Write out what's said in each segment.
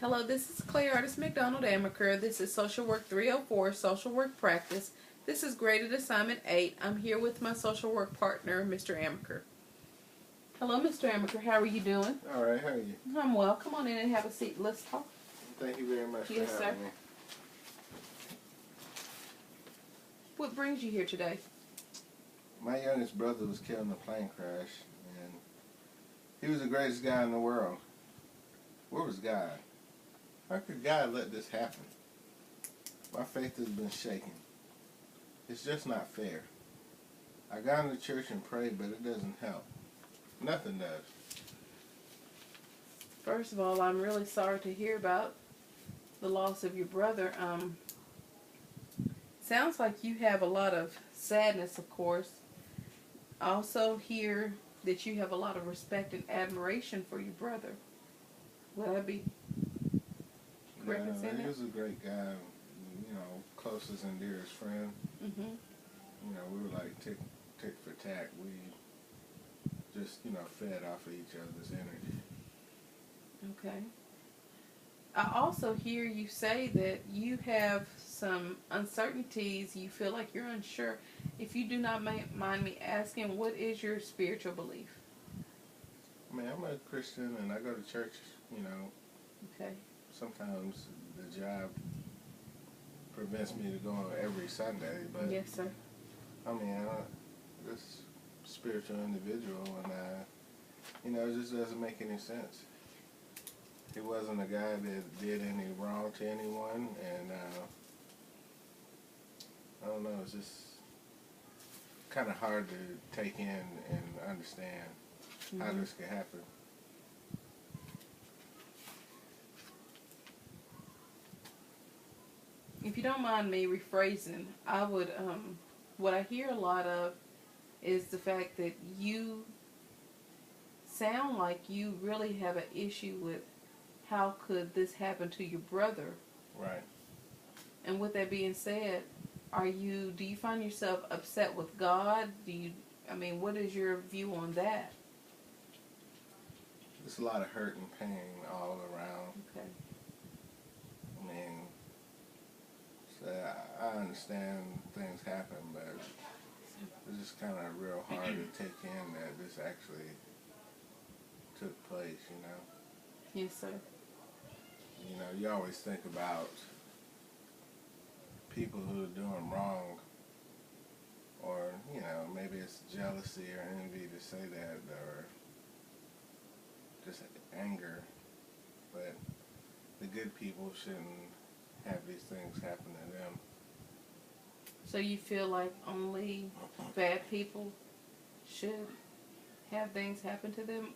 Hello, this is clay artist McDonald-Amaker. This is Social Work 304, Social Work Practice. This is graded assignment 8. I'm here with my social work partner, Mr. Amaker. Hello, Mr. Amaker. How are you doing? All right, how are you? I'm well. Come on in and have a seat. Let's talk. Thank you very much Yes, for having me. What brings you here today? My youngest brother was killed in a plane crash, and he was the greatest guy in the world. Where was God? How could God let this happen? My faith has been shaken. It's just not fair. I got into church and prayed, but it doesn't help. Nothing does. First of all, I'm really sorry to hear about the loss of your brother. Sounds like you have a lot of sadness, of course. I also hear that you have a lot of respect and admiration for your brother. Would I be correct in saying that? He was a great guy, closest and dearest friend. Mm-hmm. We were like tick for tack. We just, fed off of each other's energy. Okay. I also hear you say that you have some uncertainties. You feel like you're unsure. If you do not mind me asking, what is your spiritual belief? I'm a Christian and I go to church, Okay. Sometimes the job prevents me to go every Sunday, but Yes, sir. I'm this spiritual individual, and it just doesn't make any sense. He wasn't a guy that did any wrong to anyone, and I don't know, it's just kind of hard to take in and understand how this could happen. If you don't mind me rephrasing, I would, what I hear a lot of is the fact that you sound like you really have an issue with how could this happen to your brother. Right. And with that being said, do you find yourself upset with God? What is your view on that? There's a lot of hurt and pain all around. Okay. So I understand things happen, but it's just kind of real hard to take in that this actually took place, Yes, sir. You always think about people who are doing wrong, or, maybe it's jealousy or envy to say that, or just anger, but the good people shouldn't have these things happen to them. So you feel like only bad people should have things happen to them?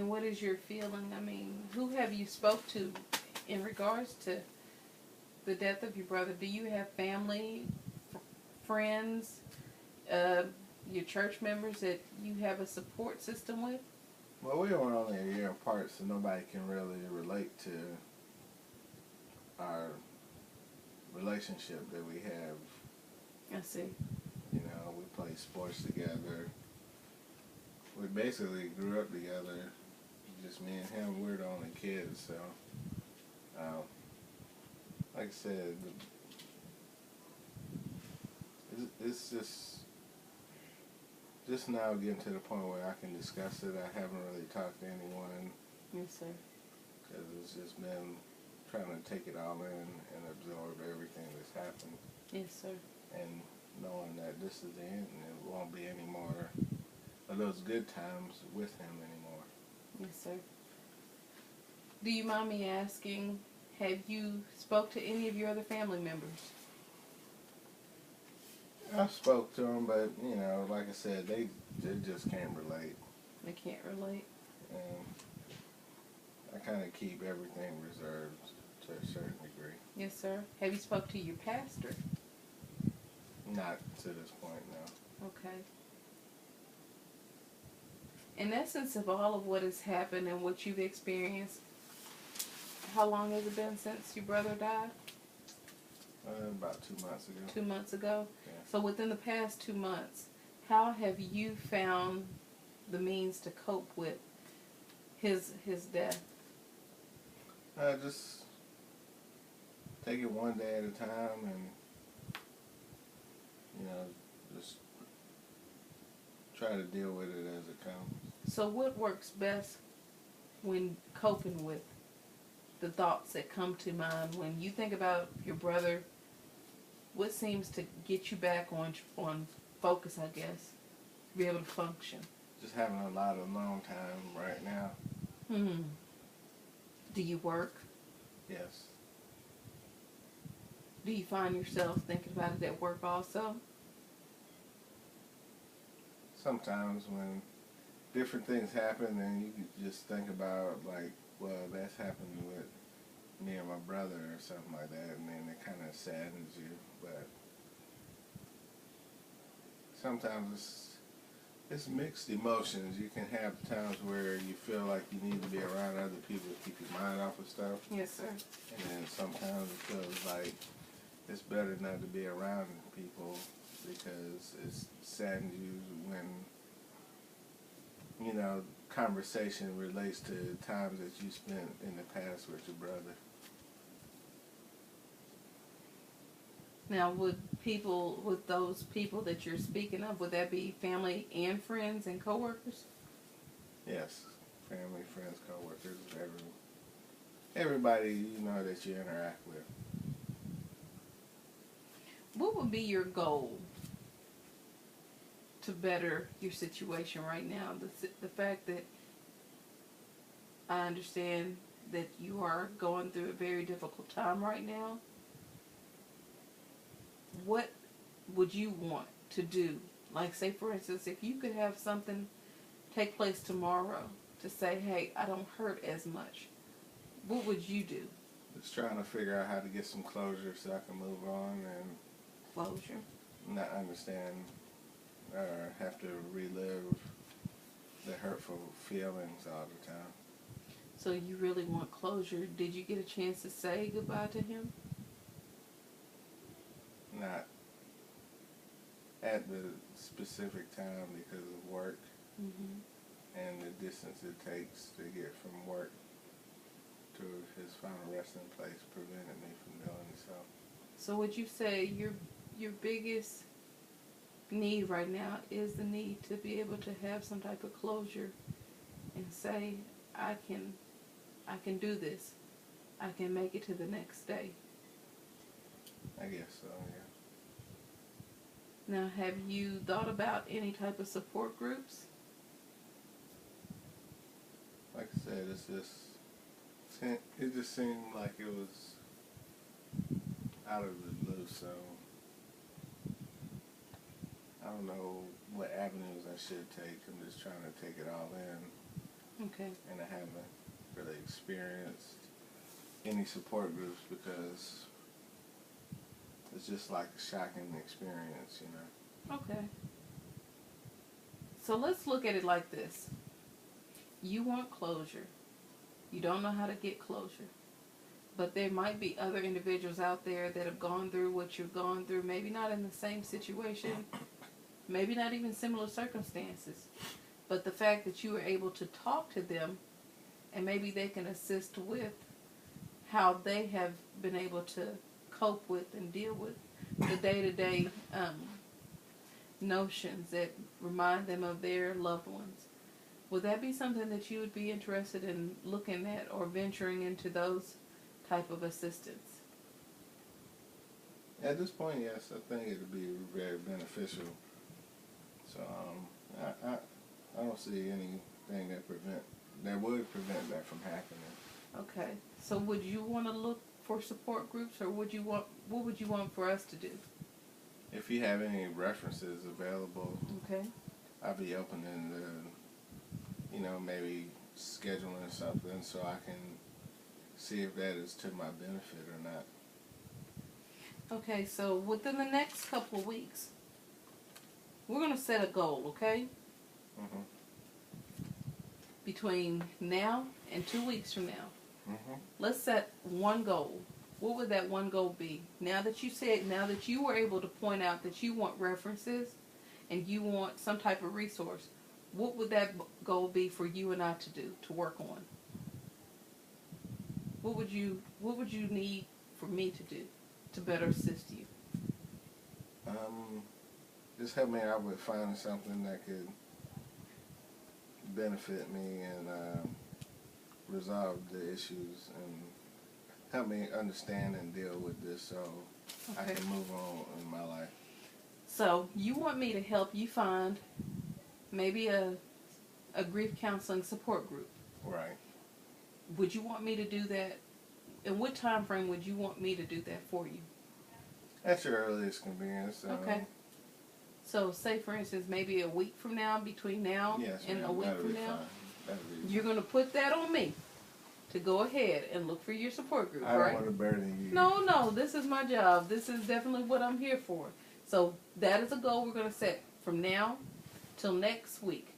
What is your feeling? Who have you spoke to in regards to the death of your brother? Do you have family, friends, your church members that you have a support system with? Well, we were only a year apart, so nobody can really relate to our relationship that we have. I see. We play sports together. We basically grew up together. Just me and him. We're the only kids, so like I said, it's just now getting to the point where I can discuss it. I haven't really talked to anyone. Yes, sir. Because it's just been trying to take it all in and absorb everything that's happened. Yes, sir. And knowing that this is the end and it won't be any more of those good times with him anymore. Yes, sir. Do you mind me asking, have you spoke to any of your other family members? I spoke to them, but, like I said, they just can't relate. They can't relate? And I kind of keep everything reserved to a certain degree. Yes, sir. Have you spoke to your pastor? Not to this point, no. Okay. In essence of all of what has happened and what you've experienced, how long has it been since your brother died? About 2 months ago. 2 months ago? Yeah. So within the past 2 months, how have you found the means to cope with his death? Just take it one day at a time, and just try to deal with it as it comes. So what works best when coping with the thoughts that come to mind when you think about your brother? What seems to get you back on focus, I guess, to be able to function? Just having a lot of alone time right now. Do you work? Yes. Do you find yourself thinking about it at work also? Sometimes when different things happen, and you could just think about, like, well, that's happened with me and my brother or something like that, and then it kind of saddens you. But sometimes it's mixed emotions. You can have times where you feel like you need to be around other people to keep your mind off of stuff. Yes, sir. And then sometimes it feels like it's better not to be around people because it saddens you when, conversation relates to times that you spent in the past with your brother. Now, would those people that you're speaking of, would that be family and friends and coworkers? Yes, family, friends, coworkers, everybody that you interact with. What would be your goal to better your situation right now? The fact that I understand that you are going through a very difficult time right now. What would you want to do? Like, say, for instance, if you could have something take place tomorrow to say, hey, I don't hurt as much, what would you do? Just trying to figure out how to get some closure so I can move on and Closure. not understand or have to relive the hurtful feelings all the time. So you really want closure. Did you get a chance to say goodbye to him? Not at the specific time because of work and the distance it takes to get from work to his final resting place prevented me from doing so. So would you say your biggest need right now is the need to be able to have some type of closure and say, I can do this. I can make it to the next day. I guess so, yeah. Now, have you thought about any type of support groups? Like I said, it just seemed like it was out of the blue, so I don't know what avenues I should take. I'm just trying to take it all in. Okay. And I haven't really experienced any support groups because it's just like a shocking experience, Okay. So let's look at it like this. You want closure. You don't know how to get closure. But there might be other individuals out there that have gone through what you've gone through, maybe not in the same situation, maybe not even similar circumstances. But the fact that you were able to talk to them and maybe they can assist with how they have been able to cope with and deal with the day-to-day notions that remind them of their loved ones. Would that be something that you would be interested in looking at or venturing into those type of assistance? At this point, yes, I think it would be very beneficial. So I don't see anything that would prevent that from happening. Okay. So would you want to look for support groups, or what would you want for us to do? If you have any references available, Okay. I'd be open to, maybe scheduling something so I can see if that is to my benefit or not. Okay, so within the next couple of weeks, we're going to set a goal, okay? Between now and 2 weeks from now. Let's set one goal. What would that one goal be? Now that you were able to point out that you want references and you want some type of resource, what would that goal be for you and I to do, to work on? What would you need for me to do to better assist you? Just help me out with finding something that could benefit me and resolve the issues and help me understand and deal with this so I Okay. can move on in my life. So you want me to help you find maybe a grief counseling support group. Right. Would you want me to do that? In what time frame would you want me to do that for you? At your earliest convenience. Okay. So say for instance maybe a week from now, between now Yes, and ma'am, a week that'll from be now, fine. That'll be you're going to put that on me to go ahead and look for your support group, I don't right? want to burden you. No, this is my job. This is definitely what I'm here for. So that is a goal we're going to set from now till next week.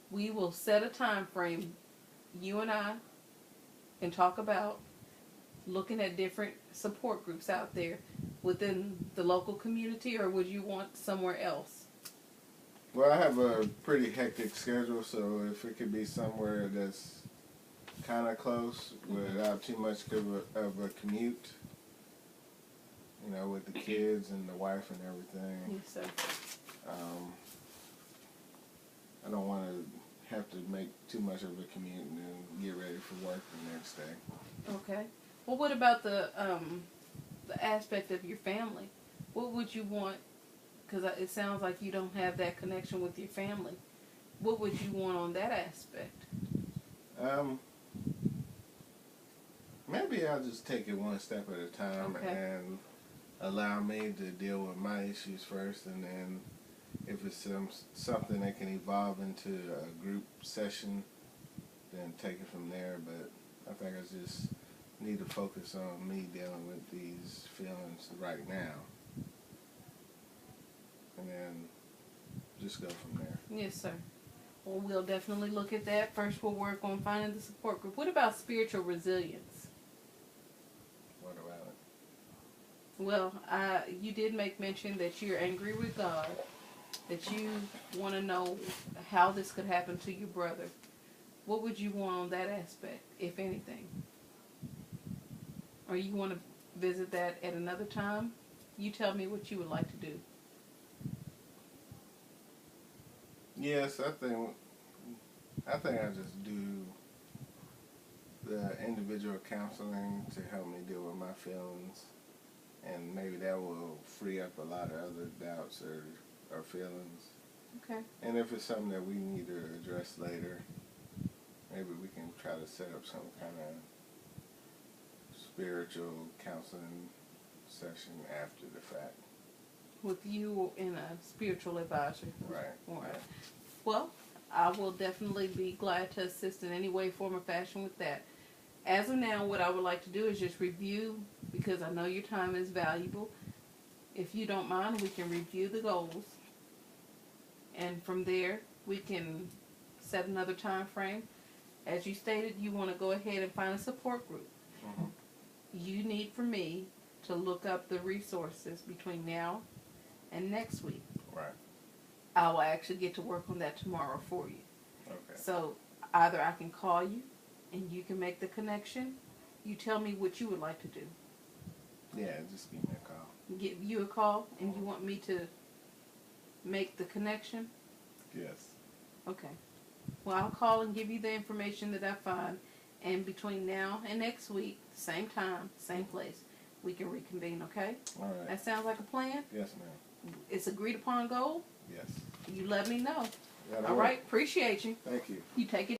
We will set a time frame, you and I can talk about looking at different support groups out there within the local community, or would you want somewhere else? Well, I have a pretty hectic schedule, so if it could be somewhere that's kind of close without too much of a commute, you know, with the kids and the wife and everything. Yes, sir. I don't want to have to make too much of a commute and then get ready for work the next day. Okay. Well, what about the aspect of your family? What would you want? Because it sounds like you don't have that connection with your family. What would you want on that aspect? Maybe I'll just take it one step at a time Okay. and allow me to deal with my issues first, and then if it's something that can evolve into a group session, then take it from there. But I think I just need to focus on me dealing with these feelings right now, and then just go from there. Yes, sir. Well, we'll definitely look at that. First, we'll work on finding the support group. What about spiritual resilience? What about it? Well, you did make mention that you're angry with God, that you want to know how this could happen to your brother. What would you want on that aspect, if anything? Or you want to visit that at another time? You tell me what you would like to do. Yes, I think I just do the individual counseling to help me deal with my feelings, and maybe that will free up a lot of other doubts or feelings. Okay. And if it's something that we need to address later, maybe we can try to set up some kind of spiritual counseling session after the fact. With you and a spiritual advisor. Right. All right. Well, I will definitely be glad to assist in any way, form, or fashion with that. As of now, what I would like to do is just review, because I know your time is valuable. If you don't mind, we can review the goals. And from there, we can set another time frame. As you stated, you want to go ahead and find a support group. Mm-hmm. You need for me to look up the resources between now and next week. Right. I will actually get to work on that tomorrow for you. Okay. So either I can call you and you can make the connection. You tell me what you would like to do. Yeah, just give me a call. Give you a call and you want me to make the connection? Yes. Okay. Well, I'll call and give you the information that I find. And between now and next week, same time, same place, we can reconvene, okay? All right. That sounds like a plan? Yes, ma'am. It's agreed upon goal? Yes. You let me know. That'll All work. right. Appreciate you. Thank you. You take it.